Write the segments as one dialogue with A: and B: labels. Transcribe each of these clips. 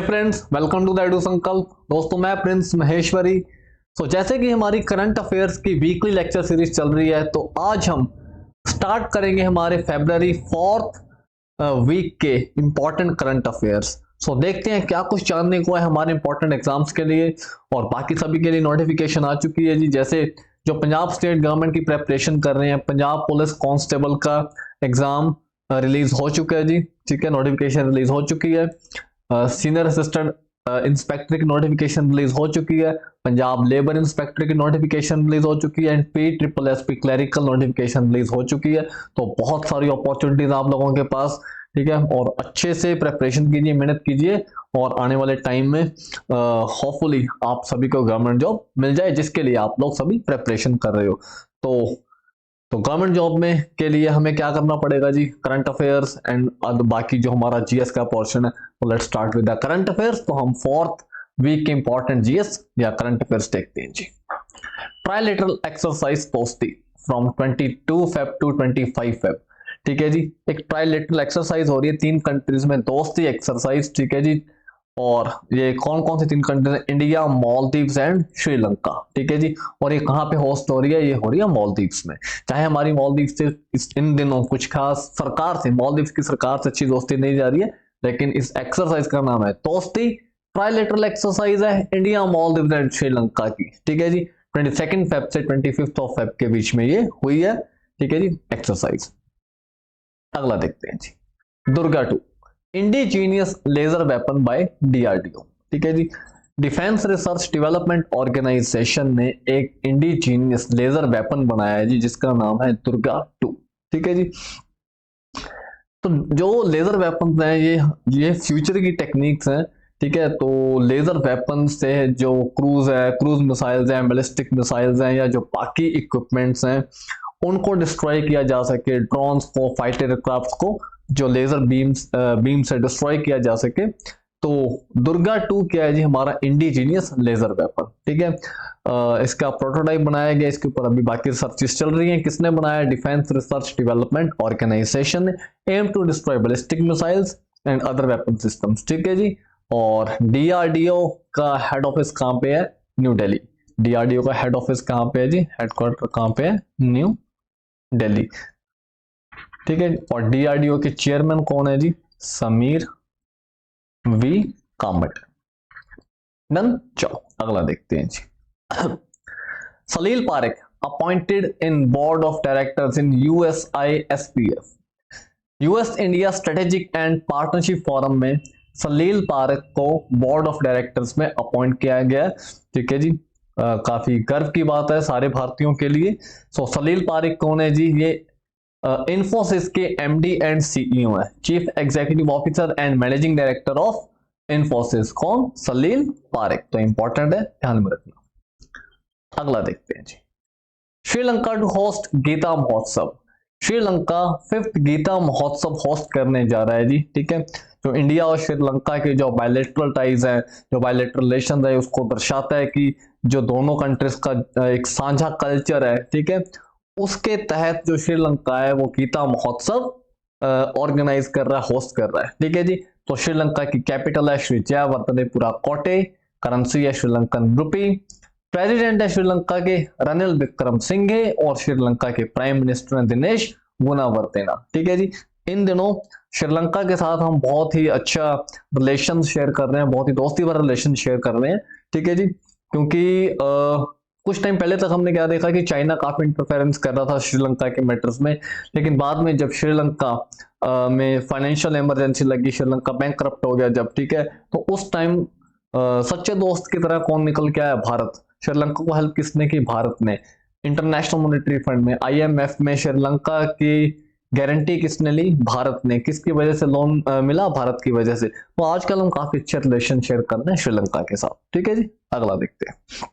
A: Friends, welcome to the Edu Sankalp. दोस्तों, मैं प्रिंस महेश्वरी। जैसे कि हमारी करंट अफेयर्स की वीकली लेक्चर सीरीज चल रही है, तो आज हम स्टार्ट करेंगे हमारे फरवरी 4th वीक के इंपॉर्टेंट करंट अफेयर्स। देखते हैं क्या कुछ जानने को है हमारे इंपॉर्टेंट एग्जाम्स के लिए। और बाकी सभी के लिए नोटिफिकेशन आ चुकी है जी। जैसे जो पंजाब स्टेट गवर्नमेंट की प्रेपरेशन कर रहे हैं, पंजाब पुलिस कांस्टेबल का एग्जाम रिलीज हो चुका है जी। ठीक है, नोटिफिकेशन रिलीज हो चुकी है। सीनियर असिस्टेंट इंस्पेक्टर की नोटिफिकेशन रिलीज हो चुकी है। पंजाब लेबर इंस्पेक्टर की नोटिफिकेशन रिलीज हो चुकी है। And PSSSB clerical notification release हो चुकी है। तो बहुत सारी अपॉर्चुनिटीज आप लोगों के पास, ठीक है। और अच्छे से प्रेपरेशन कीजिए, मेहनत कीजिए, और आने वाले टाइम में होपफुली आप सभी को गवर्नमेंट जॉब मिल जाए, जिसके लिए आप लोग सभी प्रेपरेशन कर रहे हो। तो गवर्नमेंट जॉब में के लिए हमें क्या करना पड़ेगा जी? करंट अफेयर्स एंड बाकी जो हमारा जीएस का पोर्शन है। तो let's start with the current affairs. तो हम 4th वीक के इंपॉर्टेंट जीएस या करंट अफेयर्स देखते हैं जी। ट्राइलेटरल एक्सरसाइज दोस्ती फ्रॉम 22 Feb टू 25 Feb। ठीक है जी, एक ट्राइलेटरल एक्सरसाइज हो रही है 3 कंट्रीज में, दोस्ती एक्सरसाइज। ठीक है जी, और ये कौन कौन सी 3 कंट्रीज है? India, Maldives and Sri Lanka. ठीक है जी, और ये कहाँ पे होस्ट हो रही है? ये हो रही है मालदीव्स में। चाहे हमारी मालदीव्स से इन दिनों कुछ खास सरकार से, मालदीव्स की सरकार से अच्छी दोस्ती नहीं जा रही है, लेकिन इस एक्सरसाइज का नाम है दोस्ती। ट्राइलेटरल एक्सरसाइज है इंडिया, मालदीव्स एंड श्रीलंका की। ठीक है जी, 22 Feb से 25 Feb के बीच में ये हुई है। ठीक है जी, एक्सरसाइज। अगला देखते हैं जी, Durga 2 indigenous laser weapon by DRDO. ठीक है जी, डिफेंस रिसर्च डेवलपमेंट ऑर्गेनाइजेशन ने एक इंडिजीनियस लेजर वेपन बनाया है जी, जिसका नाम है दुर्गा 2। ठीक है जी, तो जो लेजर वेपन हैं ये फ्यूचर की टेक्निक्स हैं। ठीक है, तो लेजर वेपन से जो क्रूज मिसाइल्स हैं, बैलिस्टिक मिसाइल्स हैं, या जो बाकी इक्विपमेंट्स हैं, उनको डिस्ट्रॉय किया जा सके, ड्रोन्स को, फाइटर एयरक्राफ्ट को जो लेजर बीम से डिस्ट्रॉय किया जा सके। तो दुर्गा 2 क्या है जी? हमारा इंडिजीनियस लेजर वेपन। ठीक है, इसका प्रोटोटाइप बनाया गया, इसके ऊपर अभी बाकी रिसर्चेस चल रही हैं। किसने बनाया? डिफेंस रिसर्च डेवलपमेंट ऑर्गेनाइजेशन ने। Aim to destroy ballistic missiles and other weapon systems. ठीक है जी, और डीआरडीओ का हेड ऑफिस कहाँ पे है? न्यू दिल्ली। डीआरडीओ का हेड ऑफिस कहाँ पे है जी? हेडक्वार्टर कहाँ पे है? न्यू दिल्ली। ठीक है, और डीआरडीओ के चेयरमैन कौन है जी? समीर वी कामत। डन, चलो अगला देखते हैं जी। Salil Parekh appointed in board of directors in USISPF, US India strategic and partnership forum में सलील पारेख को बोर्ड ऑफ डायरेक्टर्स में अपॉइंट किया गया। ठीक है जी, काफी गर्व की बात है सारे भारतीयों के लिए। सलील पारेख कौन है जी? ये इन्फोसिस के MD एंड CEO है, chief executive officer and managing director of Infosys. कौन? सलील पारेख। तो इंपॉर्टेंट है, ध्यान में रखना। अगला देखते हैं जी, श्रीलंका टू होस्ट गीता महोत्सव। श्रीलंका 5th गीता महोत्सव होस्ट करने जा रहा है जी। ठीक है, जो इंडिया और श्रीलंका के जो बायलैटरल टाइज है, जो बायलैटरल रिलेशन है, उसको दर्शाता है कि जो दोनों कंट्रीज का एक साझा कल्चर है। ठीक है, उसके तहत जो श्रीलंका है वो गीता महोत्सव ऑर्गेनाइज कर रहा है, होस्ट कर रहा है। ठीक है जी, तो श्रीलंका की कैपिटल है श्री जयवर्धनेपुरा कोटे, करेंसी है श्रीलंकन रुपी, प्रेसिडेंट है श्रीलंका के रनिल विक्रमसिंघे, और श्रीलंका के प्राइम मिनिस्टर हैं दिनेश गुणवर्धना। ठीक है जी, इन दिनों श्रीलंका के साथ हम बहुत ही अच्छा रिलेशन शेयर कर रहे हैं, बहुत ही दोस्ती भरा रिलेशन शेयर कर रहे हैं। ठीक है जी, क्योंकि कुछ टाइम पहले तक हमने क्या देखा कि चाइना काफी इंटरफेरेंस कर रहा था श्रीलंका के मैटर्स में, लेकिन बाद में जब श्रीलंका में फाइनेंशियल इमरजेंसी लगी, श्रीलंका बैंकक्रप्ट हो गया जब, ठीक है, तो उस टाइम सच्चे दोस्त की तरह कौन निकल के आया? भारत। श्रीलंका को हेल्प किसने की? भारत ने। इंटरनेशनल मॉनेटरी फंड में, IMF में श्रीलंका की गारंटी किसने ली? भारत ने। किसकी वजह से लोन मिला? भारत की वजह से। तो आजकल हम काफी अच्छे रिलेशन शेयर कर रहे हैं श्रीलंका के साथ। ठीक है जी, अगला देखते हैं,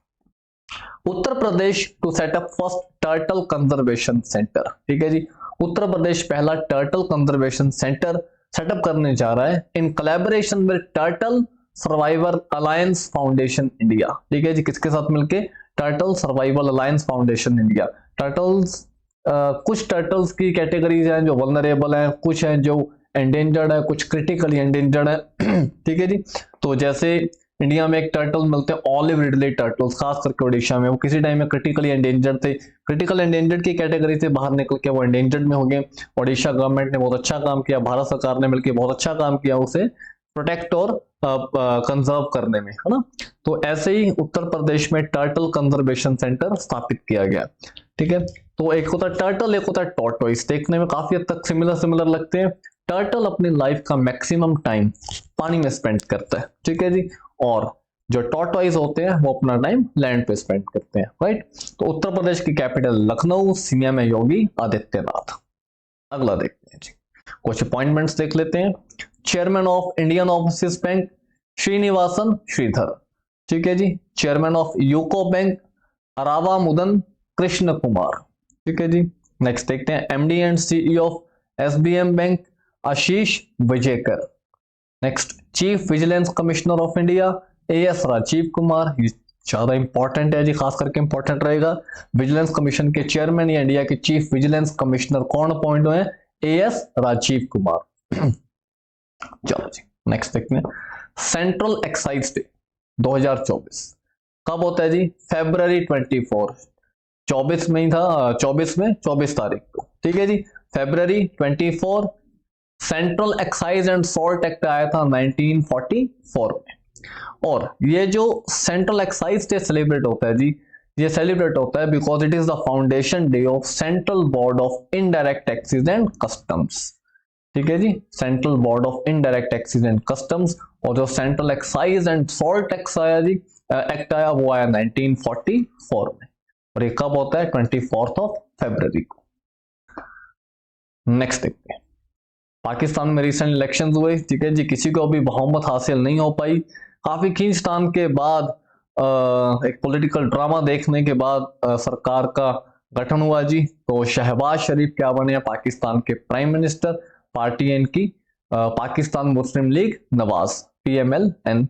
A: Uttar Pradesh to set up first turtle conservation centre. ठीक है जी, उत्तर प्रदेश पहला टर्टल कंजर्वेशन सेंटर सेटअप करने जा रहा है in collaboration with turtle survival alliance foundation India. ठीक है जी, किसके साथ मिलके? Turtle survival alliance foundation India. Turtles कुछ टर्टल्स की कैटेगरीज हैं जो वल्नरेबल हैं, कुछ हैं जो एंडेंजर्ड है, कुछ क्रिटिकली एंडेंजर्ड है। ठीक है जी। तो जैसे इंडिया में एक टर्टल मिलते हैं ऑलिव रिडले टर्टल्स, खास करके ओडिशा में, वो किसी टाइम में क्रिटिकली एंडेंजर्ड थे, क्रिटिकल एंडेंजर्ड की कैटेगरी से बाहर निकल के वो एंडेंजर्ड में हो गए। ओडिशा गवर्नमेंट ने बहुत अच्छा काम किया, भारत सरकार ने मिलकर बहुत अच्छा काम किया उसे प्रोटेक्ट और कंजर्व करने में, है ना। तो ऐसे ही उत्तर प्रदेश में टर्टल कंजर्वेशन सेंटर स्थापित किया गया। ठीक है। तो एक होता है टर्टल, एक होता है टॉर्टोइस, देखने में काफी हद तक सिमिलर लगते हैं। टर्टल अपनी लाइफ का मैक्सिमम टाइम पानी में स्पेंड करता है। ठीक है जी। और जो टॉर्टोइस होते हैं वो अपना टाइम लैंड पे स्पेंड करते हैं, राइट। तो उत्तर प्रदेश की कैपिटल लखनऊ, सीएम है योगी आदित्यनाथ। अगला देखते हैं जी, कुछ अपॉइंटमेंट्स देख लेते हैं। Chairman of Indian Overseas Bank Srinivasan Sridhar. ठीक है जी। Chairman of UCO Bank Arava Mudan Krishna Kumar. ठीक है जी। नेक्स्ट देखते हैं MD and CEO of SBM Bank Ashish Vijaykar. Next chief vigilance commissioner of India AS Rajeev Kumar. ये ज्यादा इंपॉर्टेंट है जी, खास करके इंपॉर्टेंट रहेगा। विजिलेंस कमीशन के चेयरमैन या इंडिया के चीफ विजिलेंस कमिश्नर कौन अपॉइंट हुए हैं? एएस राजीव कुमार। चलो जी नेक्स्ट देखते हैं सेंट्रल एक्साइज डे 2024 कब होता है जी? February 24, 24 में ही था, 24 तारीख को। ठीक है जी। February 24 central excise and salt act आया था 1944 में। और ये जो सेंट्रल एक्साइज डे सेलिब्रेट होता है जी, ये सेलिब्रेट होता है because it is the foundation day of central board of indirect taxes and customs. ठीक है जी। Central board of indirect taxes and customs. और जो central excise and salt tax आया जी, एक्ट आया, वो आया 1944 में। और ये कब होता है? 24 फरवरी को। नेक्स्ट देखते हैं पाकिस्तान में रिसेंट इलेक्शंस हुए। ठीक है जी। किसी को अभी बहुमत हासिल नहीं हो पाई। काफी खींचतान के बाद एक पॉलिटिकल ड्रामा देखने के बाद सरकार का गठन हुआ जी। तो शहबाज शरीफ क्या बने पाकिस्तान के प्राइम मिनिस्टर। पार्टी है इनकी Pakistan Muslim League Nawaz, PMLN।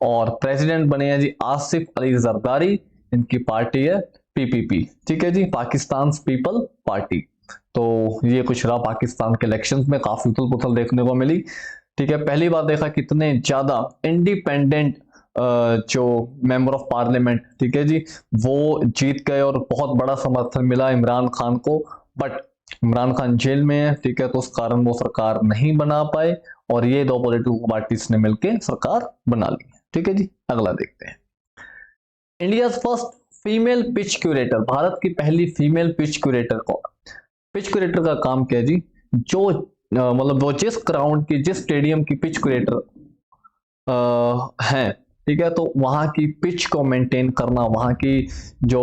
A: और प्रेसिडेंट बने हैं जी आसिफ अली जरदारी, इनकी पार्टी है PPP। ठीक है जी, पाकिस्तान पीपल पार्टी। तो ये कुछ रहा पाकिस्तान के इलेक्शंस में, काफी उथल पुथल देखने को मिली। ठीक है। पहली बार देखा कितने ज्यादा इंडिपेंडेंट जो मेंबर ऑफ पार्लियामेंट, ठीक है जी, वो जीत गए और बहुत बड़ा समर्थन मिला इमरान खान को। बट इमरान खान जेल में है। ठीक है। तो उस कारण वो सरकार नहीं बना पाए और ये दो पॉलिटिकल पार्टीज ने मिलकर सरकार बना ली। ठीक है जी। अगला देखते हैं India first female pitch curator. Bharat की पहली फीमेल पिच क्यूरेटर कौन? पिच क्यूरेटर का काम क्या है जी? जो मतलब वो जिस ग्राउंड की, जिस स्टेडियम की पिच क्यूरेटर है, ठीक है, तो वहां की पिच को मेंटेन करना, वहां की जो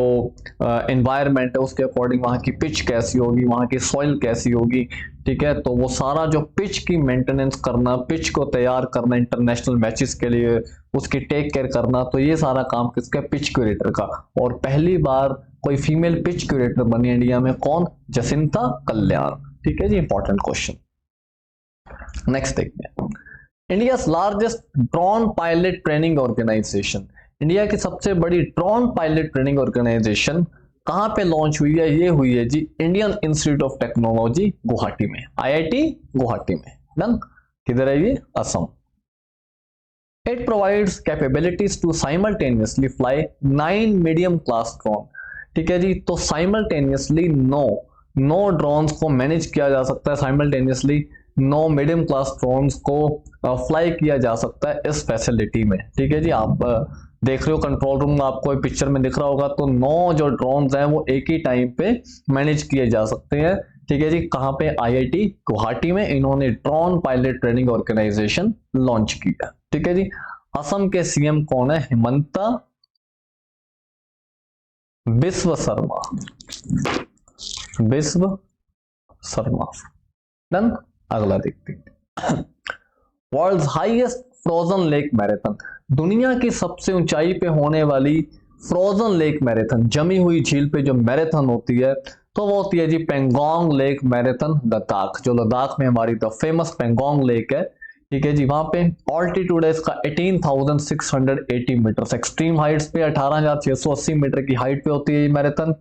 A: एनवायरनमेंट है उसके अकॉर्डिंग वहां की पिच कैसी होगी, वहां की सॉइल कैसी होगी। ठीक है। तो वो सारा जो पिच की मेंटेनेंस करना, पिच को तैयार करना इंटरनेशनल मैचेस के लिए, उसकी टेक केयर करना, तो ये सारा काम किसका? पिच क्यूरेटर का। और पहली बार कोई फीमेल पिच क्यूरेटर बनी इंडिया में, कौन? जसिंता कल्याण। ठीक है जी। Important question. नेक्स्ट देखते हैं India largest drone pilot training organisation. India की सबसे बड़ी ड्रोन पायलट ट्रेनिंग ऑर्गेनाइजेशन कहां पे लॉन्च हुई है? ये हुई है जी Indian Institute of Technology Guwahati में, IIT गुवाहाटी में। डन। किधर है ये? Assam. It provides capabilities to simultaneously fly 9 medium class drone. ठीक है जी। तो साइमल्टेनियसली 9 ड्रोन्स को मैनेज किया जा सकता है, साइमल्टेनियसली 9 मीडियम क्लास ड्रोन्स को फ्लाई किया जा सकता है इस फैसिलिटी में। ठीक है जी। आप देख रहे हो कंट्रोल रूम, आपको पिक्चर में दिख रहा होगा, तो 9 जो ड्रोन्स हैं वो एक ही टाइम पे मैनेज किए जा सकते हैं। ठीक है जी। कहां पे? IIT गुवाहाटी में इन्होंने drone pilot training organisation launch किया। ठीक है जी। असम के CM कौन है? हिमंता बिस्व शर्मा। बिस्व शर्मा। डन। अगला देखते हैं world's highest frozen lake marathon. दुनिया की सबसे ऊंचाई पे होने वाली फ्रोजन लेक मैराथन, जमी हुई झील पे जो मैराथन होती है, तो वो होती है जी पेंगोंग लेक मैराथन लद्दाख। जो लद्दाख में हमारी द फेमस पेंगोंग लेक है। ठीक है जी। वहां पे ऑल्टीट्यूड है इसका 18,680 मीटर। एक्सट्रीम हाइट्स पे 18,680 मीटर की हाइट पे होती है ये मैराथन।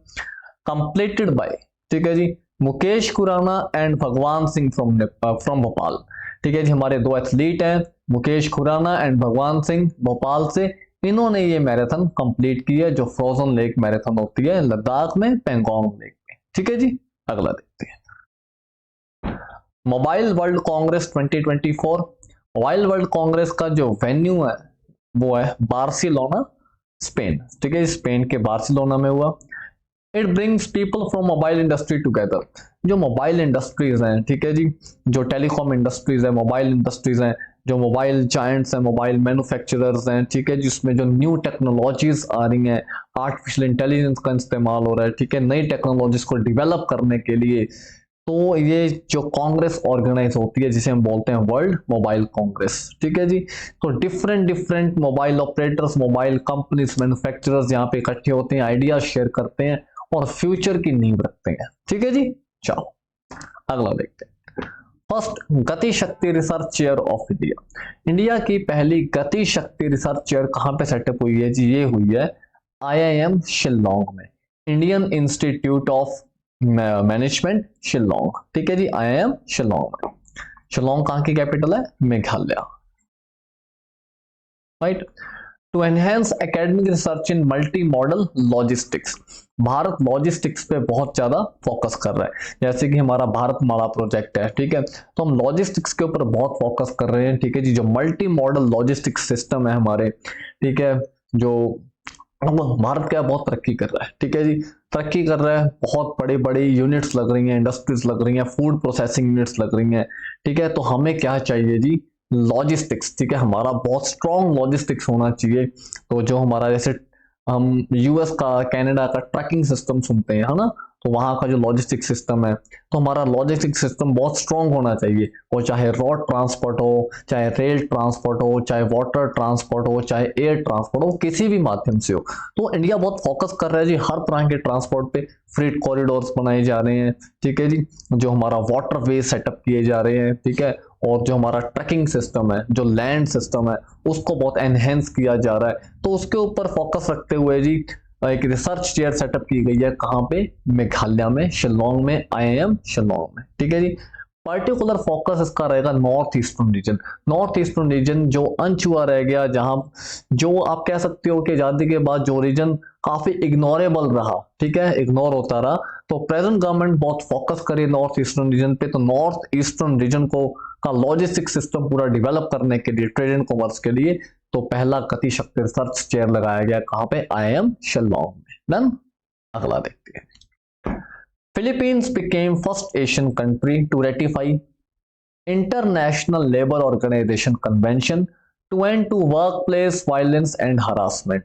A: कंप्लीटेड बाय, ठीक है जी, मुकेश खुराना एंड भगवान सिंह फ्रॉम भोपाल। ठीक है जी। हमारे दो एथलीट हैं, मुकेश खुराना एंड भगवान सिंह भोपाल से, इन्होंने ये मैराथन कंप्लीट की है, जो फ्रोजन लेक मैराथन होती है लद्दाख में, पेंगोंग लेक में। ठीक है जी, अगला देखते हैं। Mobile world Congress 2024। Mobile world Congress का जो वेन्यू है वो है बार्सिलोना, स्पेन। ठीक है, स्पेन के बार्सिलोना में हुआ। It brings people from mobile industry together. जो मोबाइल इंडस्ट्रीज हैं, ठीक है जी, जो टेलीकॉम इंडस्ट्रीज है, मोबाइल इंडस्ट्रीज हैं, जो मोबाइल जायंट्स हैं, मोबाइल मैन्युफैक्चरर्स हैं, ठीक है, जिसमें जो न्यू टेक्नोलॉजीज आ रही हैं, आर्टिफिशियल इंटेलिजेंस का इस्तेमाल हो रहा है, ठीक है, नई टेक्नोलॉजीज को डेवलप करने के लिए, तो ये जो कांग्रेस ऑर्गेनाइज होती है जिसे हम बोलते हैं वर्ल्ड मोबाइल कांग्रेस। ठीक है जी। तो different different mobile operators, mobile companies, manufacturers यहाँ पे इकट्ठे होते हैं, आइडियाज शेयर करते हैं और फ्यूचर की नींव रखते हैं। ठीक है जी, चलो अगला देखते हैं। फर्स्ट गति शक्ति research chair of India. India की पहली गति शक्ति रिसर्च चेयर कहां पे सेटअप हुई है जी? ये हुई है IIM शिल्लोंग में, Indian Institute of management Shillong. ठीक है जी, IIM शिल्लोंग में। शिल्लोंग कहां की कैपिटल है? Meghalaya, right. To enhance academic research in multi modal logistics. Bharat logistics पे बहुत ज्यादा फोकस कर रहा है, जैसे कि हमारा भारत माला प्रोजेक्ट है। ठीक है, तो हम लॉजिस्टिक्स के ऊपर बहुत फोकस कर रहे हैं। ठीक है जी, जो मल्टी मॉडल लॉजिस्टिक्स सिस्टम है हमारे, ठीक है, जो भारत क्या बहुत तरक्की कर रहा है। ठीक है जी, तरक्की कर रहा है, बहुत बड़ी बड़ी यूनिट्स लग रही हैं, इंडस्ट्रीज लग रही हैं, फूड प्रोसेसिंग यूनिट्स लग रही हैं। ठीक है, तो हमें क्या चाहिए जी? लॉजिस्टिक्स। ठीक है, हमारा बहुत स्ट्रॉन्ग लॉजिस्टिक्स होना चाहिए। तो जो हमारा, जैसे हम यूएस का, कनाडा का ट्रैकिंग सिस्टम सुनते हैं, है ना, तो वहां का जो लॉजिस्टिक सिस्टम है, तो हमारा लॉजिस्टिक सिस्टम बहुत स्ट्रॉन्ग होना चाहिए। वो चाहे रोड ट्रांसपोर्ट हो, चाहे रेल ट्रांसपोर्ट हो, चाहे वाटर ट्रांसपोर्ट हो, चाहे एयर ट्रांसपोर्ट हो, किसी भी माध्यम से हो। तो इंडिया बहुत फोकस कर रहा है जी हर तरह के ट्रांसपोर्ट पे। फ्रीट कॉरिडोर्स बनाए जा रहे हैं, ठीक है जी, जो हमारा वाटर वे सेटअप किए जा रहे हैं, ठीक है, और जो हमारा ट्रैकिंग सिस्टम है, जो लैंड सिस्टम है, उसको बहुत एनहेंस किया जा रहा है। तो उसके ऊपर फोकस रखते हुए जी एक रिसर्च चेयर सेटअप की गई है। कहां पे? मेघालय में, शिलोंग में, IIM शिलोंग में। ठीक है जी। पर्टिकुलर फोकस इसका रहेगा north eastern region. North eastern region जो अनछुआ रह गया, जहां जो आप कह सकते हो कि आजादी के बाद जो रीजन काफी इग्नोरेबल रहा, ठीक है, इग्नोर होता रहा, तो प्रेजेंट गवर्नमेंट बहुत फोकस करे नॉर्थ ईस्टर्न रीजन पे। तो नॉर्थ ईस्टर्न रीजन को का लॉजिस्टिक सिस्टम पूरा डेवलप करने के लिए, ट्रेड एंड कॉमर्स के लिए, तो पहला गति शक्ति रिसर्च चेयर लगाया गया। कहां पे? IIM शिलोंग में। डन, अगला देखते हैं। Philippines became first Asian country to ratify International Labour Organisation convention to end to work place violence and harassment.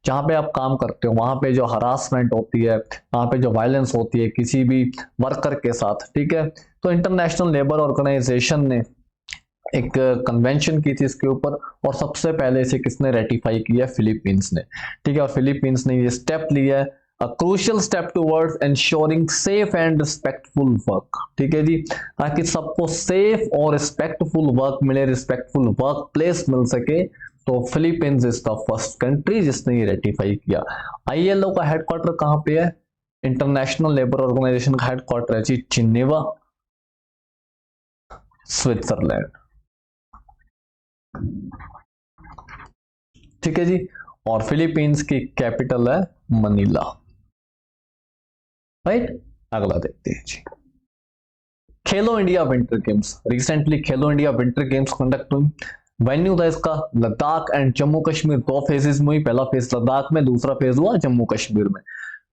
A: जहां पे आप काम करते हो वहां पे जो हरासमेंट होती है, वहां पे जो वायलेंस होती है किसी भी वर्कर के साथ, ठीक है, तो इंटरनेशनल लेबर ऑर्गेनाइजेशन ने एक कन्वेंशन की थी इसके ऊपर, और सबसे पहले इसे किसने रेटिफाई किया? फिलीपींस ने। ठीक है, और फिलीपींस ने ये स्टेप लिया है, a crucial step towards ensuring safe and respectful work. ठीक है जी, ताकि सबको सेफ और रिस्पेक्टफुल वर्क मिले, रिस्पेक्टफुल वर्क प्लेस मिल सके। तो Philippines is the first country जिसने ये रेटिफाई किया। ILO का हेडक्वार्टर कहां पे है? इंटरनेशनल लेबर ऑर्गेनाइजेशन का हेडक्वार्टर है जी जिनेवा, स्विट्जरलैंड। ठीक है जी, और फिलीपींस की कैपिटल है मनीला, राइट। अगला देखते हैं जी। खेलो इंडिया विंटर गेम्स। रिसेंटली खेलो इंडिया विंटर गेम्स कंडक्ट हुई। वेन्यू था इसका लद्दाख एंड जम्मू कश्मीर। दो फेजेस में हुई, पहला फेज लद्दाख में, दूसरा फेज हुआ जम्मू कश्मीर में।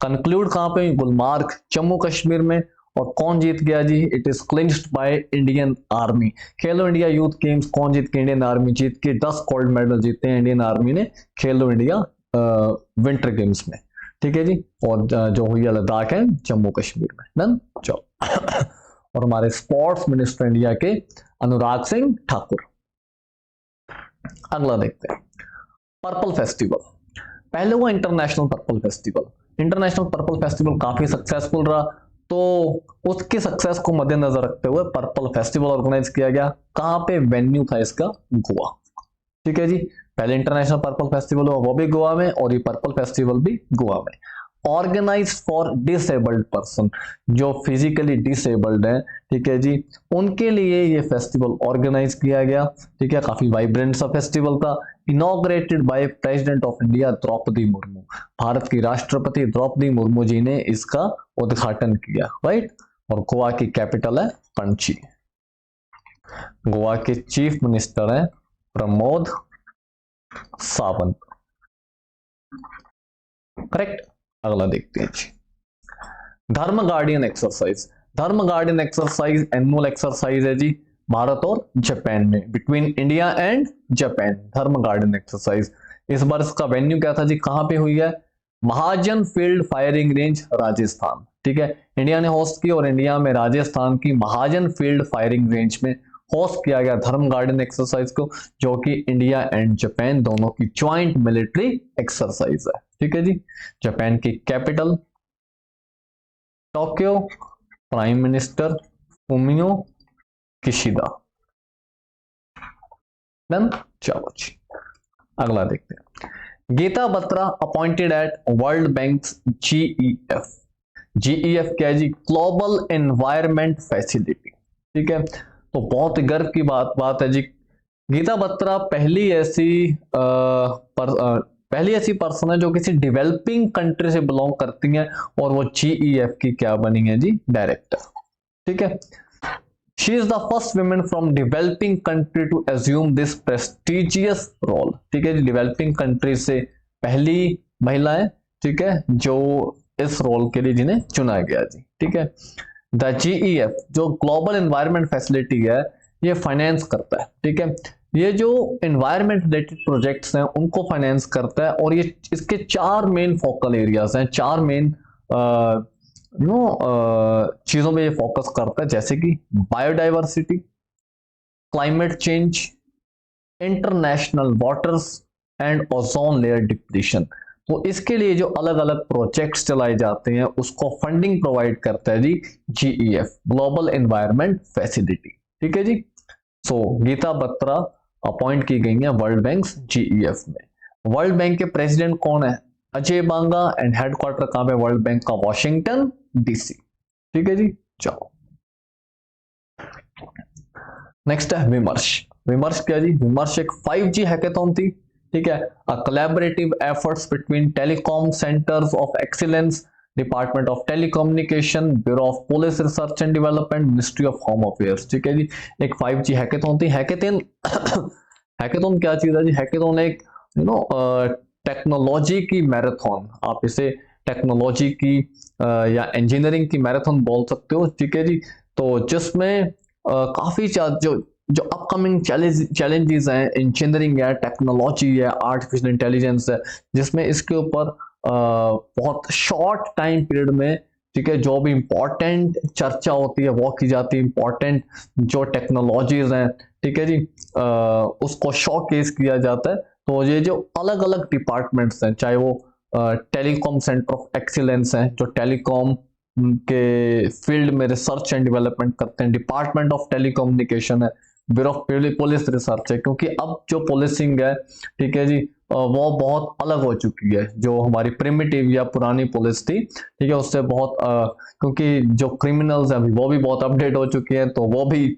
A: कंक्लूड कहां पे? गुलमार्ग, जम्मू कश्मीर में। और कौन जीत गया जी? It is clinched by Indian Army. Khelo India youth games कौन जीत के? इंडियन आर्मी जीत के 10 गोल्ड मेडल जीते हैं इंडियन आर्मी ने खेलो इंडिया विंटर गेम्स में। ठीक है जी, और जो हुई है लद्दाख है जम्मू कश्मीर में। डन, चलो। और हमारे स्पोर्ट्स मिनिस्टर इंडिया के अनुराग सिंह ठाकुर। अगला देखते हैं। Purple festival. पहले हुआ international purple festival. International purple festival काफी सक्सेसफुल रहा, तो उसकी सक्सेस को मद्देनजर रखते हुए पर्पल फेस्टिवल ऑर्गेनाइज किया गया। कहां पे? वेन्यू था इसका गोवा। ठीक है जी, पहले इंटरनेशनल पर्पल फेस्टिवल हुआ वो भी गोवा में, और ये पर्पल फेस्टिवल भी गोवा में। ऑर्गेनाइज फॉर डिसेबल्ड पर्सन, जो फिजिकली डिसेबल्ड है, ठीक है जी, उनके लिए ये फेस्टिवल ऑर्गेनाइज किया गया, ठीक है। काफी वाइब्रेंट सा फेस्टिवल था। Inaugurated by President of India Droupadi Murmu, Bharat की राष्ट्रपति द्रौपदी मुर्मू जी ने इसका उद्घाटन किया, राइट। और गोवा की कैपिटल है पणजी। गोवा के चीफ मिनिस्टर हैं प्रमोद सावंत, करेक्ट। अगला देखते हैं जी, धर्म गार्डियन एक्सरसाइज। धर्म गार्डियन एक्सरसाइज एनुअल एक्सरसाइज है जी भारत और जापान में, बिटवीन इंडिया एंड जापान। धर्म गार्डियन एक्सरसाइज, इस बार इसका वेन्यू क्या था जी, कहां पे हुई है, महाजन फील्ड फायरिंग रेंज राजस्थान, ठीक है। इंडिया ने होस्ट की और इंडिया में राजस्थान की महाजन फील्ड फायरिंग रेंज में होस्ट किया गया धर्म गार्डन एक्सरसाइज को, जो कि इंडिया एंड जापान दोनों की ज्वाइंट मिलिट्री एक्सरसाइज है, ठीक है जी। जापान की capital Tokyo, prime minister Fumio Kishida. Done, चलो जी अगला देखते हैं। Geeta Batra appointed at World Bank GEF. GEF क्या है जी, ग्लोबल एनवायरमेंट फैसिलिटी, ठीक है। तो बहुत गर्व की बात है जी, गीता बत्रा पहली ऐसी पर्सन है जो किसी डेवलपिंग कंट्री से बिलोंग करती हैं और वो जीईएफ की क्या बनी है जी, डायरेक्टर, ठीक है। She is the first women from developing country to assume this prestigious role, ठीक है। डेवलपिंग कंट्री से पहली महिला है, ठीक है, जो इस रोल के लिए जिन्हें चुना गया जी, ठीक है। द जीईएफ जो ग्लोबल एनवायरमेंट फैसिलिटी है, ये फाइनेंस करता है, ठीक है। ये जो एनवायरमेंट रिलेटेड प्रोजेक्ट्स हैं उनको फाइनेंस करता है, और ये इसके 4 मेन फोकल एरियाज हैं, 4 मेन चीजों में ये फोकस करता है, जैसे कि biodiversity, climate change, international waters and ozone layer depletion. तो इसके लिए जो अलग अलग प्रोजेक्ट्स चलाए जाते हैं उसको फंडिंग प्रोवाइड करता है जी जीईएफ, ग्लोबल एनवायरमेंट फैसिलिटी, ठीक है जी। सो गीता बत्रा अपॉइंट की गई है वर्ल्ड बैंक जीईएफ में। वर्ल्ड बैंक के प्रेसिडेंट कौन है, अजय बांगा, एंड हेडक्वार्टर कहां पे, वर्ल्ड बैंक का वॉशिंगटन डीसी, ठीक है जी। चलो नेक्स्ट है विमर्श। विमर्श क्या जी, विमर्श एक 5G हैकेथॉन थी, ठीक है। अ collaborative efforts between telecom centres of excellence, department of telecommunication, bureau of police research and development, ministry of home affairs, ठीक है जी। एक 5G हैकेथॉन थी। हैकेथॉन हैकेथॉन क्या चीज है जी, हैकेथॉन एक टेक्नोलॉजी की मैराथन, आप इसे टेक्नोलॉजी की या इंजीनियरिंग की मैराथन बोल सकते हो, ठीक है जी। तो जिसमें काफी जो अपकमिंग चैलेंजेस हैं, इंजीनियरिंग है, टेक्नोलॉजी है, आर्टिफिशियल इंटेलिजेंस है, जिसमें इसके ऊपर बहुत शॉर्ट टाइम पीरियड में, ठीक है, जो भी इंपॉर्टेंट चर्चा होती है वो की जाती है, इंपॉर्टेंट जो टेक्नोलॉजीज हैं, ठीक है जी, उसको शोकेस किया जाता है। तो ये जो अलग अलग डिपार्टमेंट्स हैं, चाहे वो टेलीकॉम सेंटर ऑफ एक्सीलेंस हैं जो टेलीकॉम के फील्ड में रिसर्च एंड डेवलपमेंट करते हैं, डिपार्टमेंट ऑफ टेलीकम्युनिकेशन है, ब्यूरो ऑफ पुलिस रिसर्च है, क्योंकि अब जो पुलिसिंग है, ठीक है जी, वो बहुत अलग हो चुकी है। जो हमारी प्रिमिटिव या पुरानी पुलिस थी, ठीक है, उससे बहुत क्योंकि जो क्रिमिनल्स हैं वो भी बहुत अपडेट हो चुके हैं, तो वो भी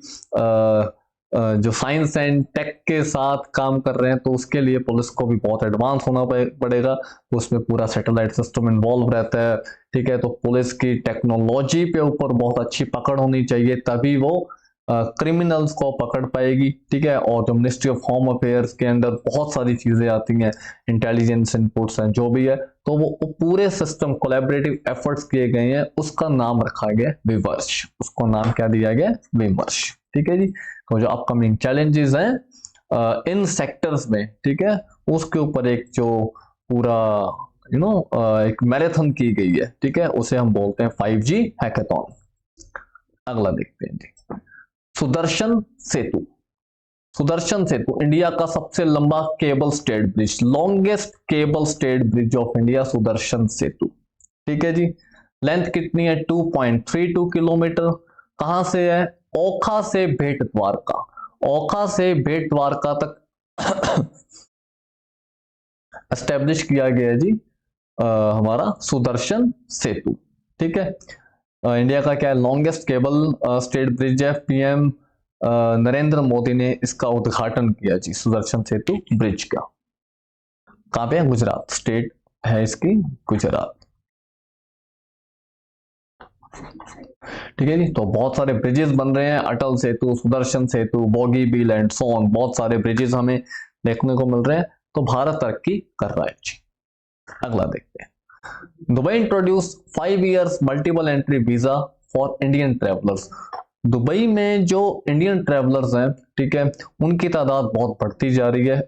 A: जो साइंस एंड टेक के साथ काम कर रहे हैं, तो उसके लिए पुलिस को भी बहुत एडवांस होना पड़ेगा। तो उसमें पूरा सैटेलाइट सिस्टम इन्वॉल्व रहता है, ठीक है। तो पुलिस की टेक्नोलॉजी पे ऊपर बहुत अच्छी पकड़ होनी चाहिए, तभी वो क्रिमिनल्स को पकड़ पाएगी, ठीक है। और जो मिनिस्ट्री ऑफ होम अफेयर्स के अंदर बहुत सारी चीजें आती हैं, इंटेलिजेंस इनपुट्स हैं, जो भी है, तो वो पूरे सिस्टम कोलैबोरेटिव एफर्ट्स किए गए हैं, उसका नाम रखा गया विमर्श। उसको नाम क्या दिया गया, विमर्श, ठीक है जी। तो जो अपकमिंग चैलेंजेस हैं इन सेक्टर्स में, ठीक है, उसके ऊपर एक जो पूरा एक मैराथन की गई है, ठीक है, उसे हम बोलते हैं 5G हैकेथॉन। अगला देखते हैं जी, सुदर्शन सेतु। सुदर्शन सेतु इंडिया का सबसे लंबा cable stayed bridge, longest cable stayed bridge of India, Sudarshan Setu, ठीक है जी। लेंथ कितनी है, 2.32 किलोमीटर। कहां से है, ओखा से भेट द्वारका, ओखा से भेट द्वारका तक एस्टेब्लिश किया गया है जी। हमारा सुदर्शन सेतु। ठीक है, इंडिया का क्या लॉन्गेस्ट केबल स्टेट ब्रिज है। पीएम नरेंद्र मोदी ने इसका उद्घाटन किया जी, सुदर्शन सेतु ब्रिज का। कहां पे है? गुजरात स्टेट है इसकी, गुजरात। ठीक है जी, तो बहुत सारे ब्रिजेस बन रहे हैं, Atal Setu, Sudarshan Setu, Bogibeel and so on, बहुत सारे ब्रिजेस हमें देखने को मिल रहे हैं। तो भारत तरक्की कर रहा है जी। अगला देखते हैं। Dubai introduce 5 years multiple entry visa for Indian travellers. Dubai में जो इंडियन ट्रेवलर्स हैं, ठीक है, उनकी तादाद बहुत बढ़ती जा रही है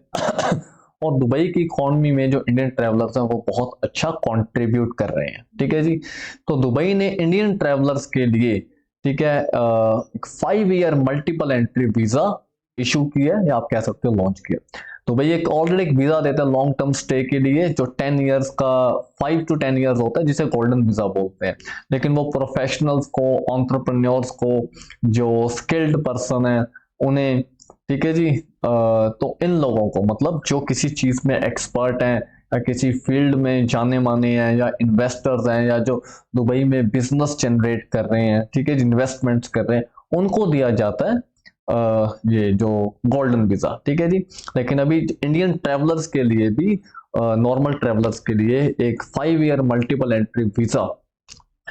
A: और दुबई की इकोनॉमी में जो इंडियन ट्रेवलर्स हैं वो बहुत अच्छा कंट्रीब्यूट कर रहे हैं। ठीक है जी, तो दुबई ने इंडियन ट्रेवलर्स के लिए, ठीक है, 5 year multiple entry visa issue किया, या आप कह सकते हो लॉन्च किया। तो भाई एक ऑलरेडी एक वीजा देता है लॉन्ग टर्म स्टे के लिए, जो 10 इयर्स का, 5 to 10 इयर्स होता है, जिसे गोल्डन वीजा बोलते हैं। लेकिन वो प्रोफेशनल्स को, एंटरप्रेन्योर्स को, जो स्किल्ड पर्सन है उन्हें, ठीक है जी, तो इन लोगों को, मतलब जो किसी चीज में एक्सपर्ट हैं या किसी फील्ड में जाने माने हैं, या इन्वेस्टर्स हैं, या जो दुबई में बिजनेस जनरेट कर रहे हैं, ठीक है जी, इन्वेस्टमेंट्स कर रहे हैं, उनको दिया जाता है ये जो गोल्डन वीजा। ठीक है जी, लेकिन अभी इंडियन ट्रेवलर्स के लिए भी, नॉर्मल ट्रेवलर्स के लिए एक 5 year multiple entry visa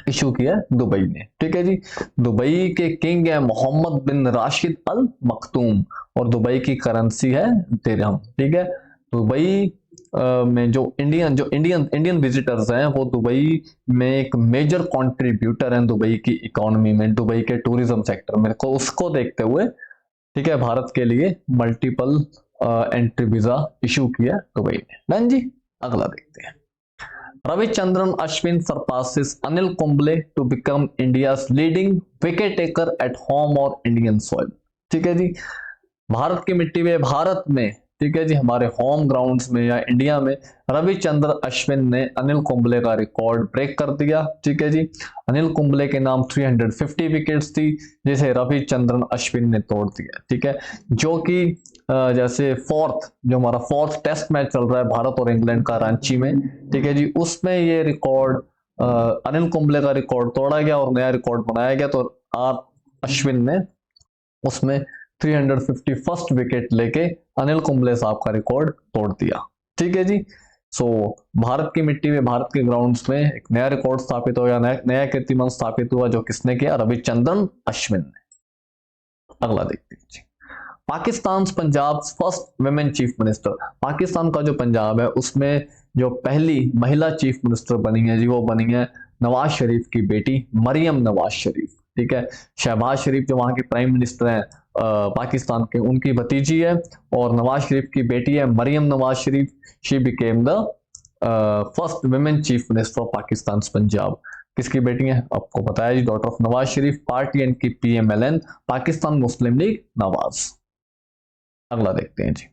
A: issue किया दुबई ने। ठीक है जी, दुबई के किंग है मोहम्मद बिन राशिद अल मखतूम, और दुबई की करेंसी है दिरहम। ठीक है, दुबई में जो इंडियन विजिटर्स हैं वो दुबई में एक मेजर कंट्रीब्यूटर हैं दुबई की इकोनॉमी में, दुबई के टूरिज्म सेक्टर में, को उसको देखते हुए, ठीक है, भारत के लिए मल्टीपल एंट्री वीजा इशू किया दुबई ने। डन जी, अगला देखते हैं। Ravichandran Ashwin surpasses Anil Kumble to become India's leading wicket taker at home और इंडियन सॉइल। ठीक है जी, भारत की मिट्टी में, भारत में, ठीक है जी, हमारे होम ग्राउंड्स में या इंडिया में रविचंद्र अश्विन ने अनिल कुंबले का रिकॉर्ड ब्रेक कर दिया। ठीक है जी, अनिल कुंबले के नाम 350 विकेट्स थी, जिसे रविचंद्रन अश्विन ने तोड़ दिया। ठीक है, जो कि जैसे जो हमारा फोर्थ टेस्ट मैच चल रहा है भारत और इंग्लैंड का रांची में, ठीक है जी, उसमें ये रिकॉर्ड अनिल कुंबले का रिकॉर्ड तोड़ा गया और नया रिकॉर्ड बनाया गया। तो आर अश्विन ने उसमें 351st विकेट लेके अनिल कुंबले साहब का रिकॉर्ड तोड़ दिया। ठीक है जी, सो भारत की मिट्टी में, भारत के ग्राउंड्स में एक नया रिकॉर्ड स्थापित हो, या नया कीर्तिमान स्थापित हुआ, जो किसने किया? रविचंद्रन अश्विन ने। अगला देखते हैं जी। Pakistan Punjab first women chief minister. Pakistan का जो पंजाब है उसमें जो पहली महिला चीफ मिनिस्टर बनी है जी, वो बनी है नवाज शरीफ की बेटी मरियम नवाज शरीफ। ठीक है, शहबाज शरीफ जो वहां के प्राइम मिनिस्टर हैं पाकिस्तान के, उनकी भतीजी है, और नवाज शरीफ की बेटी है Maryam Nawaz Sharif. She became the first women chief minister of Pakistan Punjab. किसकी बेटी है? आपको बताया जी, daughter of Nawaz Sharif, party and की PMLN, Pakistan Muslim League Nawaz. अगला देखते हैं जी।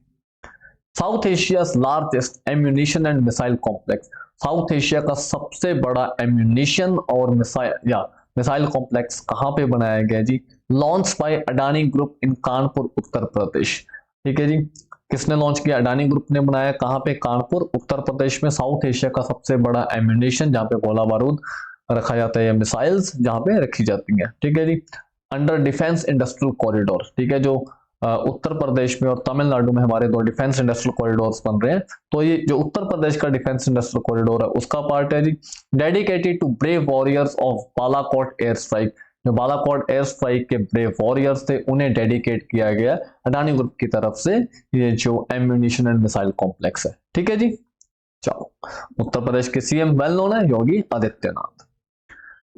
A: South Asia largest ammunition and missile complex. South Asia का सबसे बड़ा एम्यूनिशन और मिसाइल कॉम्प्लेक्स कहां पे बनाया गया जी? Launch by Adani group in Kanpur Uttar Pradesh. ठीक है जी, किसने लॉन्च किया? अडानी ग्रुप ने बनाया। कहां पे? कानपुर उत्तर प्रदेश में। साउथ एशिया का सबसे बड़ा एम्यूनिशन, जहां पे गोला बारूद रखा जाता है, या मिसाइल्स जहां पे रखी जाती है। ठीक है जी, अंडर डिफेंस इंडस्ट्रियल कॉरिडोर। ठीक है, जो उत्तर प्रदेश में और तमिलनाडु में हमारे दो डिफेंस इंडस्ट्रियल कॉरिडोर्स बन रहे हैं। तो ये जो उत्तर प्रदेश का डिफेंस इंडस्ट्रियल कॉरिडोर है उसका पार्ट है जी। Dedicated to brave warriors of Balakot air strike. जो बालाकोट एयर स्ट्राइक के ब्रेव वॉरियर्स थे उन्हें डेडिकेट किया गया अडानी ग्रुप की तरफ से ये जो एम्यूनिशन एंड मिसाइल कॉम्प्लेक्स है। ठीक है जी, चलो, उत्तर प्रदेश के CM वेल नोन है योगी आदित्यनाथ।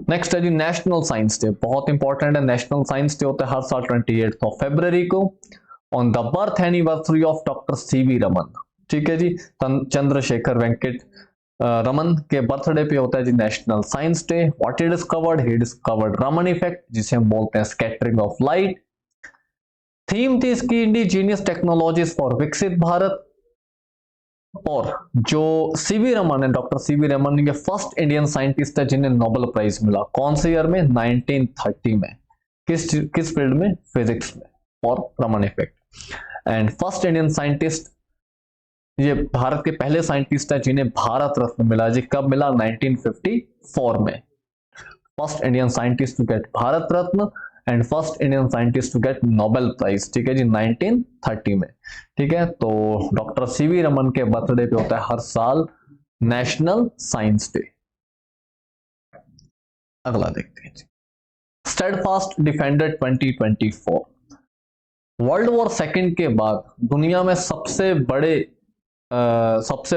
A: नेक्स्ट है जी नेशनल साइंस डे। बहुत इंपॉर्टेंट है। नेशनल साइंस डे होता है हर साल 28 फरवरी को, on the birth anniversary of doctor CV Raman. ठीक है जी, चंद्रशेखर वेंकट रमन के बर्थडे पे होता है जी national science day. What he discovered? He discovered Raman effect, जिसे हम बोलते हैं स्कैटरिंग ऑफ लाइट। थीम थी इसकी इंडिजीनियस टेक्नोलॉजीज फॉर विकसित भारत। और जो CV रमन है, डॉक्टर CV रमन, ये फर्स्ट इंडियन साइंटिस्ट है जिन्हें नोबेल प्राइज मिला। कौन से ईयर में? 1930 में। किस फील्ड में? फिजिक्स में, और Raman effect. And first Indian scientist ये भारत के पहले साइंटिस्ट है जिन्हें भारत रत्न मिला जी। कब मिला? 1954 में। First Indian scientist to get Bharat Ratna and first Indian scientist to get Nobel prize, ठीक है जी, 1930 में। ठीक है, तो डॉक्टर सीवी रमन के बर्थडे पे होता है हर साल नेशनल साइंस डे। अगला देखते हैं जी, steadfast defender 2024। World war second के बाद दुनिया में सबसे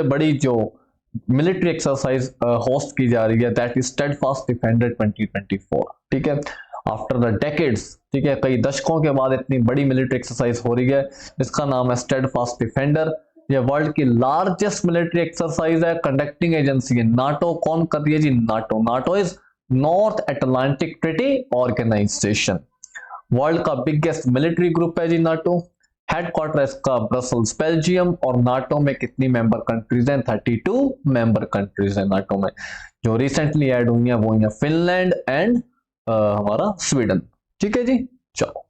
A: बड़ी जो मिलिट्री एक्सरसाइज होस्ट की जा रही है, दैट इज स्टेडफास्ट डिफेंडर 2024। ठीक है, आफ्टर द डेकेड्स, ठीक है, कई दशकों के बाद इतनी बड़ी मिलिट्री एक्सरसाइज हो रही है, इसका नाम है स्टेडफास्ट डिफेंडर। ये वर्ल्ड की लार्जेस्ट मिलिट्री एक्सरसाइज है। कंडक्टिंग एजेंसी है नाटो। कौन कर रही है जी? NATO. NATO is North Atlantic Treaty Organisation. World का बिगेस्ट मिलिट्री ग्रुप है जी नाटो। हेडक्वार्टर इसका ब्रसल्स बेल्जियम। और नाटो में कितनी मेंबर कंट्रीज हैं? 32 मेंबर कंट्रीज हैं नाटो में। जो रिसेंटली ऐड हुई है वो है फिनलैंड एंड हमारा स्वीडन। ठीक है जी, चलो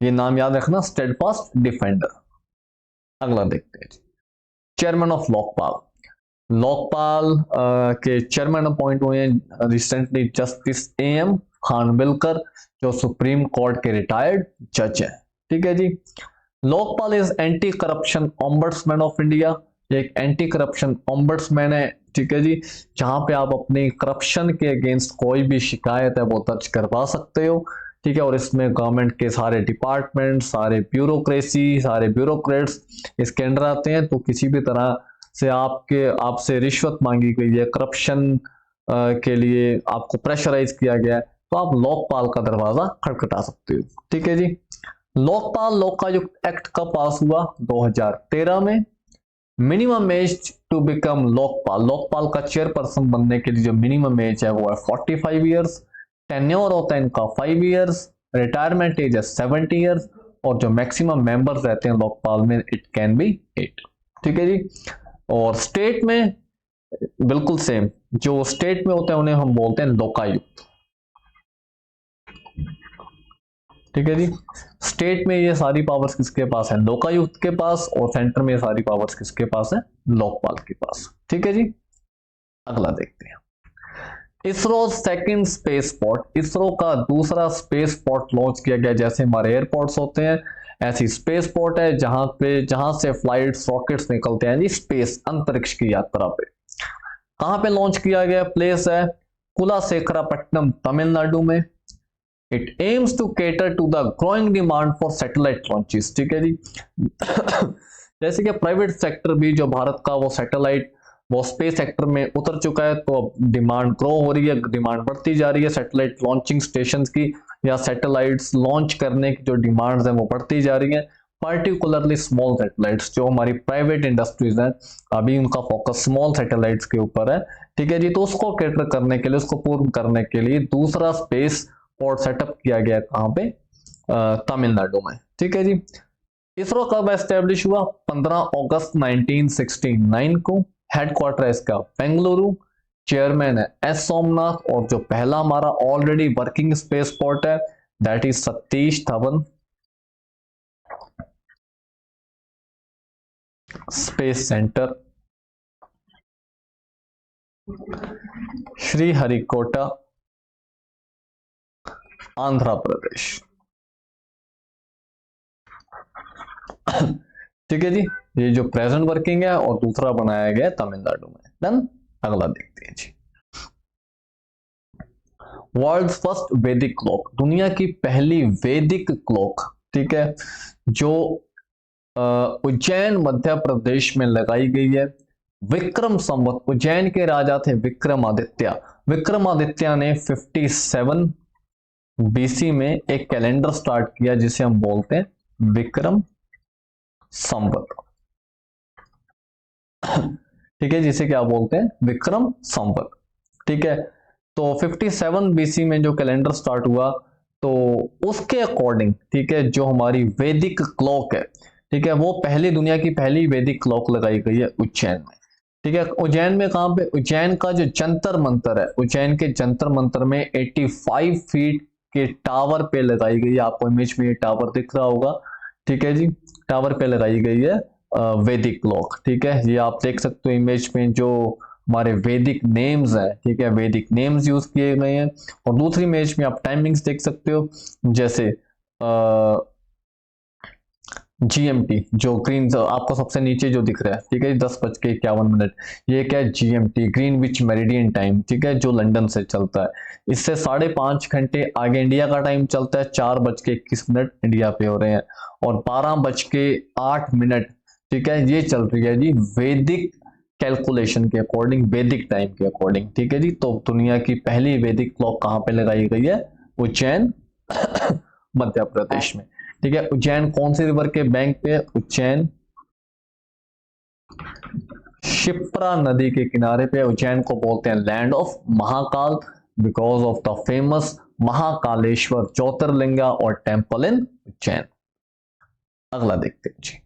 A: ये नाम याद रखना, स्टेडफास्ट डिफेंडर। अगला देखते हैं जी, चेयरमैन ऑफ लोकपाल। लोकपाल के चेयरमैन अपॉइंट हुए हैं रिसेंटली जस्टिस एएम खानविलकर, जो सुप्रीम कोर्ट के रिटायर्ड जज हैं। ठीक है जी, Lokpal is anti corruption ombudsman of India. एक एंटी करप्शन ऑम्बड्समैन है। ठीक है जी, जहां पे आप अपनी करप्शन के अगेंस्ट कोई भी शिकायत है वो दर्ज करवा सकते हो। ठीक है, और इसमें गवर्नमेंट के सारे डिपार्टमेंट, सारे ब्यूरोक्रेसी, सारे ब्यूरोक्रेट्स इसके अंडर आते हैं। तो किसी भी तरह से आपसे रिश्वत मांगी गई है, करप्शन के लिए आपको प्रेशराइज किया गया है, तो आप लोकपाल का दरवाजा खटखटा सकते हो। ठीक है जी, लोकपाल लोकायुक्त एक्ट कब पास हुआ? 2013 में। Minimum age to become Lokpal, Lokpal का चेयरपर्सन बनने के लिए जो मिनिमम एज है वो है 45 ईयर्स। टेन्योर होता है इनका 5 ईयर्स। रिटायरमेंट एज है 70 ईयर्स। और जो मैक्सिमम मेंबर्स रहते हैं लोकपाल में, इट कैन बी 8। ठीक है जी, और स्टेट में बिल्कुल सेम, जो स्टेट में होते हैं उन्हें हम बोलते हैं लोकायुक्त। ठीक है जी, स्टेट में ये सारी पावर्स किसके पास है? लोकायुक्त के पास। और सेंटर में ये सारी पावर्स किसके पास है? लोकपाल के पास। ठीक है जी, अगला देखते हैं, ISRO second space port. ISRO का दूसरा स्पेस पोर्ट लॉन्च किया गया। जैसे हमारे एयरपोर्ट्स होते हैं, ऐसी स्पेस पोर्ट है जहां से फ्लाइट्स, रॉकेट्स निकलते हैं जी स्पेस, अंतरिक्ष की यात्रा पे। कहां पे लॉन्च किया गया? प्लेस है कुलाशेखरापट्टनम, तमिलनाडु में। It aims to cater to the growing demand for satellite launches. ठीक है जी, जैसे कि प्राइवेट सेक्टर भी जो भारत का वो स्पेस सेक्टर में उतर चुका है, तो अब डिमांड ग्रो हो रही है, डिमांड बढ़ती जा रही है सैटेलाइट लॉन्चिंग स्टेशन की, या सैटेलाइट्स लॉन्च करने की जो डिमांड्स हैं वो बढ़ती जा रही हैं। पर्टिकुलरली स्मॉल सैटेलाइट्स, जो हमारी प्राइवेट इंडस्ट्रीज हैं, अभी उनका फोकस स्मॉल सैटेलाइट्स के ऊपर है। ठीक है जी, तो उसको कैटर करने के लिए, उसको पूर्ण करने के लिए दूसरा स्पेस पोर्ट सेटअप किया गया। कहां पे? तमिलनाडु में। ठीक है जी, इसरो कब एस्टेब्लिश हुआ? 15 अगस्त 1969 को। हेडक्वार्टर है इसका बेंगलुरु। चेयरमैन है एस सोमनाथ। और जो पहला हमारा ऑलरेडी वर्किंग स्पेस पोर्ट है, that is Satish Dhawan space centre, Sriharikota, Andhra Pradesh. ठीक है जी, ये जो प्रेजेंट वर्किंग है, और दूसरा बनाया गया तमिलनाडु में। डन, अगला देखते हैं जी, वर्ल्ड फर्स्ट वैदिक क्लॉक। दुनिया की पहली वैदिक क्लॉक, ठीक है, जो उज्जैन मध्य प्रदेश में लगाई गई है। विक्रम संवत, उज्जैन के राजा थे विक्रमादित्य। विक्रमादित्य ने 57 बीसी में एक कैलेंडर स्टार्ट किया जिसे हम बोलते हैं विक्रम संवत। ठीक है, जिसे क्या बोलते हैं? विक्रम संवत। ठीक है, तो 57 बीसी में जो कैलेंडर स्टार्ट हुआ, तो उसके अकॉर्डिंग, ठीक है, जो हमारी वैदिक क्लॉक है, ठीक है, वो दुनिया की पहली वैदिक क्लॉक लगाई गई है उज्जैन में। ठीक है, उज्जैन में कहां पे? उज्जैन का जो जंतर मंतर है, उज्जैन के जंतर मंतर में 85 फीट के टावर पे लगाई गई है। आपको इमेज में ये टावर दिख रहा होगा। ठीक है जी, टावर पे लगाई गई है वैदिक क्लॉक, ठीक है। ये आप देख सकते हो इमेज में जो हमारे वैदिक नेम्स हैं, ठीक है, वैदिक नेम्स यूज किए गए हैं। और दूसरी इमेज में आप टाइमिंग्स देख सकते हो, जैसे GMT जो ग्रीन आपको सबसे नीचे जो दिख रहा है, ठीक है, 10:51, ये क्या है, GMT ग्रीनविच मेरिडियन टाइम, ठीक है, जो लंदन से चलता है। इससे 5.5 घंटे आगे इंडिया का टाइम चलता है, 4:21 इंडिया पे हो रहे हैं, और 12:08, ठीक है, ये चल रही है जी वैदिक कैलकुलेशन के अकॉर्डिंग, वैदिक टाइम के अकॉर्डिंग, ठीक है जी। तो दुनिया की पहली वैदिक क्लॉक कहाँ पे लगाई गई है, उज्जैन मध्य प्रदेश में, ठीक है। उज्जैन कौन सी रिवर के बैंक पे, उज्जैन शिप्रा नदी के किनारे पे। उज्जैन को बोलते हैं land of Mahakal because of the famous Mahakaleshwar jyotirlinga और टेम्पल इन उज्जैन। अगला देखते हैं जी,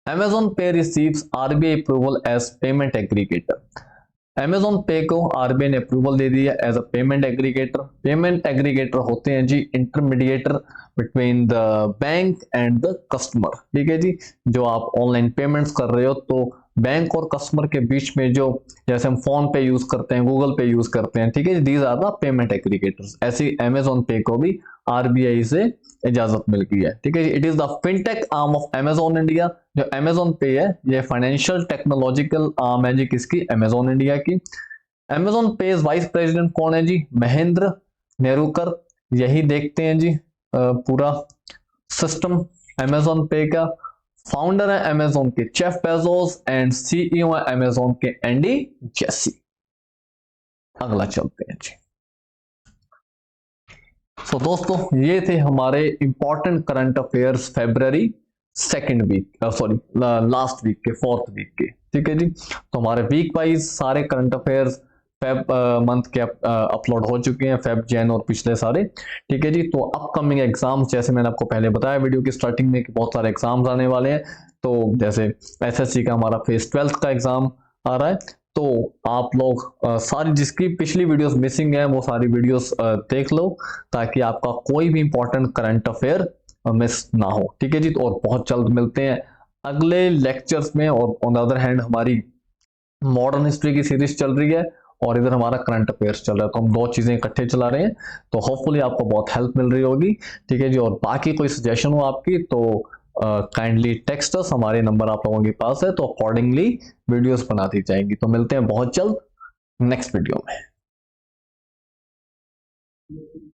A: Amazon Pay receives RBI approval as payment aggregator। Amazon Pay को RBI ने अप्रूवल दे दिया as a payment aggregator. Payment aggregator होते हैं जी intermediator between the bank and the customer, ठीक है जी। जो आप ऑनलाइन पेमेंट्स कर रहे हो तो बैंक और कस्टमर के बीच में जो, जैसे हम फोन पे यूज करते हैं, गूगल पे यूज करते हैं, ठीक है, these are the payment aggregators. ऐसी Amazon Pay को भी RBI से इजाजत मिल गई है, ठीक है जी। It is the fintech arm of Amazon India. जो Amazon Pay है ये फाइनेंशियल टेक्नोलॉजिकल आर्म है जी किसकी, Amazon इंडिया की। Amazon Pay वाइस प्रेसिडेंट कौन है जी, महेंद्र नेरुकर। यही देखते हैं जी पूरा सिस्टम Amazon Pay का। फाउंडर है Amazon के जेफ बेजोस एंड CEO है Amazon के एंडी जेसी। अगला चलते हैं जी। सो दोस्तों ये थे हमारे important current affairs February second week, sorry last week के, 4th वीक के, ठीक है जी। तो हमारे वीक वाइज सारे करंट अफेयर्स फेब मंथ के अपलोड हो चुके हैं, फेब, जैन और पिछले सारे, ठीक है जी। तो अपकमिंग एग्जाम्स, जैसे मैंने आपको पहले बताया वीडियो की स्टार्टिंग में कि बहुत सारे एग्जाम्स आने वाले हैं। तो जैसे SSC का हमारा फेज 12 का एग्जाम आ रहा है, तो आप लोग सारी जिसकी पिछली वीडियोस मिसिंग है वो सारी वीडियोस देख लो, ताकि आपका कोई भी इंपॉर्टेंट करंट अफेयर मिस ना हो, ठीक है जी। तो और बहुत जल्द मिलते हैं अगले लेक्चर्स में। और ऑन द अदर हैंड हमारी मॉडर्न हिस्ट्री की सीरीज चल रही है और इधर हमारा करंट अफेयर्स चल रहा है, तो हम दो चीजें इकट्ठे चला रहे हैं। तो होपफुली आपको बहुत हेल्प मिल रही होगी, ठीक है जी। और बाकी कोई सजेशन हो आपकी तो काइंडली टेक्स्ट अस, हमारे नंबर आप लोगों के पास है, तो अकॉर्डिंगली वीडियोस बना दी जाएंगी। तो मिलते हैं बहुत जल्द नेक्स्ट वीडियो में।